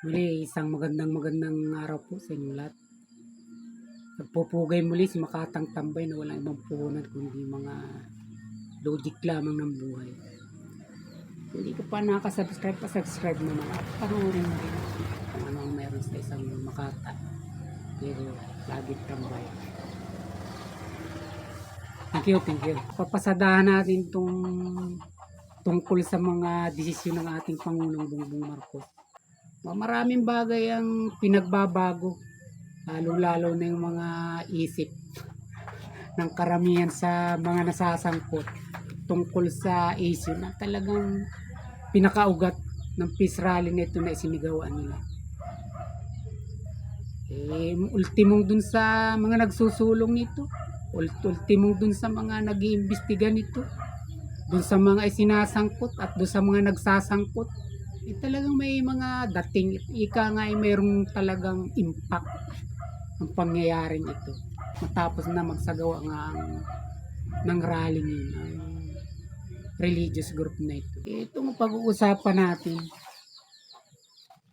Muli, isang magandang araw po sa inyong lahat. Nagpupugay muli si Makatang Tambay na walang ibang puhunan kundi mga logic lamang ng buhay. Kung hindi ka pa nakasubscribe, pa-subscribe mo na at panoorin mo rin kung ano ang meron sa isang Makata. Pero lagi tambay. Thank you. Papasadahan natin tungkol sa mga desisyon ng ating Pangulong Bongbong Marcos. Maraming bagay ang pinagbabago, lalo na yung mga isip ng karamihan sa mga nasasangkot tungkol sa issue na talagang pinakaugat ng peace rally nito na isinigawan nila. Ultimong dun sa mga nagsusulong nito, ultimong dun sa mga nag-iimbestiga nito, dun sa mga isinasangkot at dun sa mga nagsasangkot, talagang may mga dating ika nga ay mayroong talagang impact ang pangyayaring ito matapos na magsagawa nga ng rally yun, ang religious group na ito. Itong pag-uusapan natin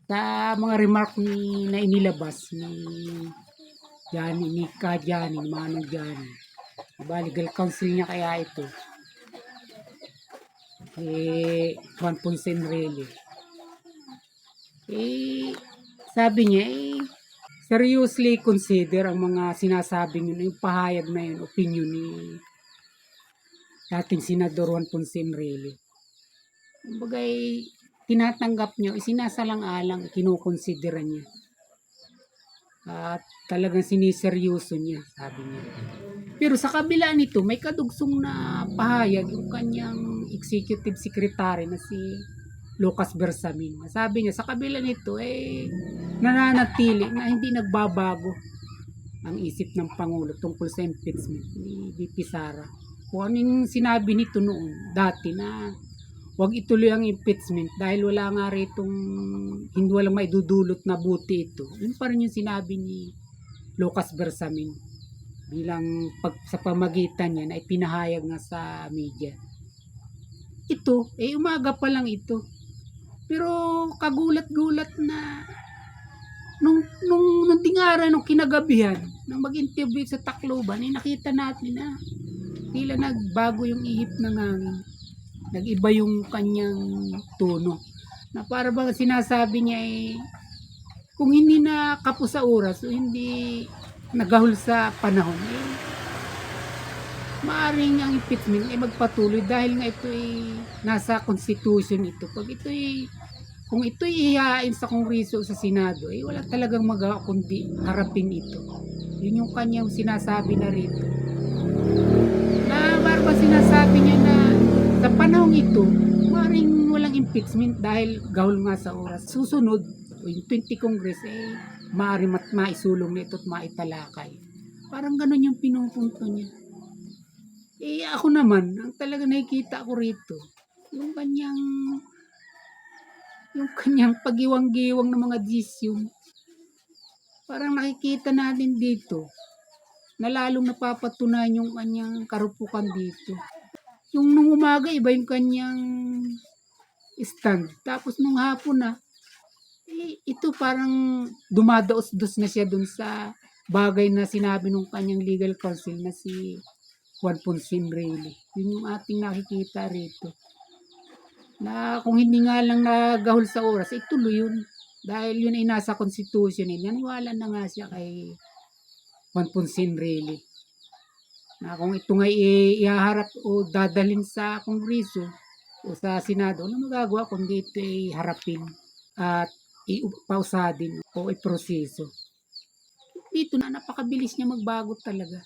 sa mga remark na inilabas ni Johnny, ni Manong Johnny. Legal counsel niya kaya ito. Juan Ponce Enrile. Sabi niya, seriously consider ang mga sinasabing yun, yung pahayag na yun, opinion ni dating Senador Juan Ponce Enrile. Kumbaga, tinatanggap niya, isinasalang-alang, kinukonsidera niya. At talagang siniseryoso niya, sabi niya. Pero sa kabila nito, may kadugsong na pahayag yung kanyang executive secretary na si Lucas Bersamin. Sabi niya, sa kabila nito, nananatili na hindi nagbabago ang isip ng Pangulo tungkol sa impeachment ni VP Sara. Kung ano yung sinabi nito noon, dati na huwag ituloy ang impeachment dahil wala nga ritong hindi walang maidudulot na buti ito. Yun pa rin yung sinabi ni Lucas Bersamin bilang sa pamagitan niya na ipinahayag nga sa media. Ito, umaga pa lang ito. Pero kagulat-gulat na nung dingara, nung kinagabihan, nung mag-interview sa Tacloban, nakita natin na tila nagbago yung ihip ng hangin. Nag-iba yung kanyang tono. Na para bang sinasabi niya kung hindi na kapos sa oras o hindi nagahol sa panahon, maaring ang impeachment magpatuloy dahil nga ito nasa constitution ito. Pag ito kung ito ihahain sa Kongreso o sa Senado, wala talagang magawa kundi harapin ito. Yun yung kanyang sinasabi na rito. Na parang sinasabi niya na sa panahong ito, maaaring walang impeachment dahil gahol nga sa oras. Susunod, yung 20 Congress, maaaring maisulong nito at maitalakay. Parang ganun yung pinupunto niya. Ako naman, ang talaga nakikita ko rito, yung kanyang pagiwang-giwang ng mga desisyon. Parang nakikita natin dito na lalong napapatunayan yung kanyang karupukan dito. Yung nung umaga, iba yung kanyang stand. Tapos nung hapon na, ito parang dumadaos-dos na siya dun sa bagay na sinabi nung kanyang legal counsel na si Juan Ponce Enrile. Yun yung ating nakikita rito. Na kung hindi nga lang nagahol sa oras, tuloy yun. Dahil yun ay nasa constitution, naniwala na nga siya kay Juan Ponce Enrile. Na kung ito nga ihaharap o dadalhin sa Kongreso o sa Senado, ano magagawa kundi ito ay harapin at ipausadin o iproseso. Dito na napakabilis niya magbago talaga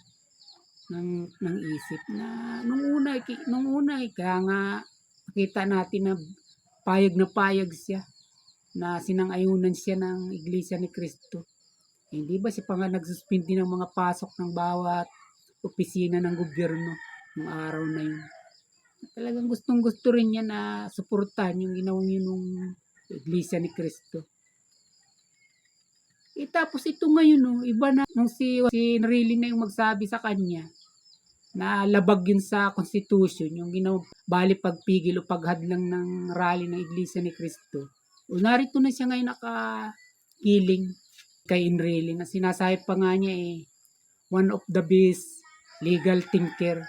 ng isip na nung una kaya nga nakita natin na payag siya na sinang-ayunan siya ng Iglesia ni Cristo. Hindi ba siya pa nga nagsuspindi ng mga pasok ng bawat opisina ng gobyerno ng araw na yun. Talagang gustong-gusto rin niya na suportahan yung ginawang yun ng Iglesia ni Cristo. Tapos ito ngayon, iba na nung si Enrile na yung magsabi sa kanya na labag yun sa constitution, yung ginawa bali pagpigil o paghadlang ng rally ng Iglesia ni Cristo. O narito na siya ngayon nakakiling kay Enrile na sinasabi pa nga niya one of the best legal thinker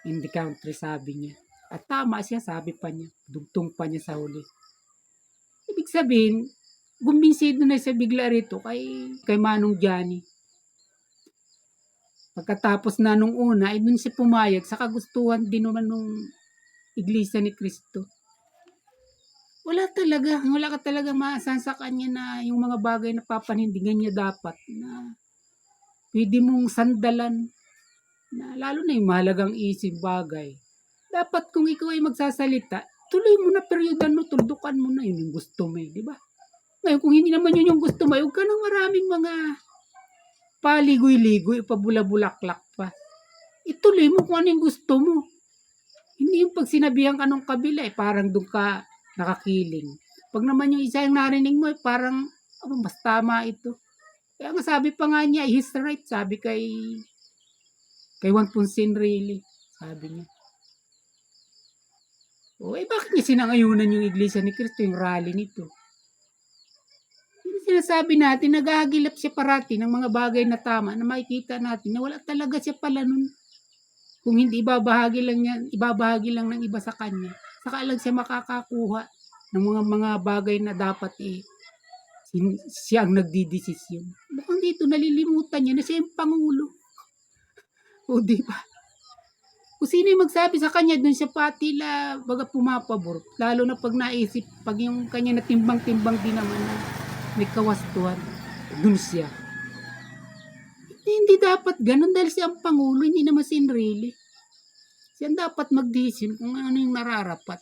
in the country, sabi niya. At tama siya, sabi pa niya. Dugtong pa niya sa huli. Ibig sabihin, kumbinsido na siya bigla rito kay Manong Johnny. Pagkatapos na nung una, dun siya pumayag sa kagustuhan din naman nung Iglesia ni Cristo. Wala ka talaga maasahan sa kanya na yung mga bagay na papanindigan niya dapat na pwede mong sandalan na lalo na yung mahalagang isip bagay. Dapat kung ikaw ay magsasalita, tuloy mo na peryodan mo, tuldukan mo na yun yung gusto mo, di ba? Ngayon kung hindi naman yun yung gusto mo, huwag ka ng maraming mga paligoy-ligoy, pabulabulaklak pa. Ituloy mo kung ano yung gusto mo. Hindi yung pag sinabihan ka nung kabila, parang doon ka nakakiling. Pag naman yung isa yung narinig mo, parang, mas tama ito. Kaya nga sabi pa nga niya, he's right, sabi kay Juan Ponce Enrile, sabi niya. Bakit niya sinangayunan yung Iglesia ni Cristo, yung rally nito? Yung sinasabi natin, naghahagilap siya parati ng mga bagay na tama, na makikita natin na wala talaga siya pala nun. Kung hindi ibabahagi lang ng iba sa kanya, saka lang siya makakakuha ng mga bagay na dapat siya ang nagdidesisyon. Mukhang dito nalilimutan niya na siya yung Pangulo. O di ba? Kung sino yung magsabi sa kanya, dun siya patila baga pumapabor. Lalo na pag naisip, pag yung kanya natimbang-timbang din naman na may kawastuhan, dun siya. Hindi dapat ganun dahil siya ang Pangulo, hindi naman si Enrile. Siya dapat mag-decision kung ano yung nararapat.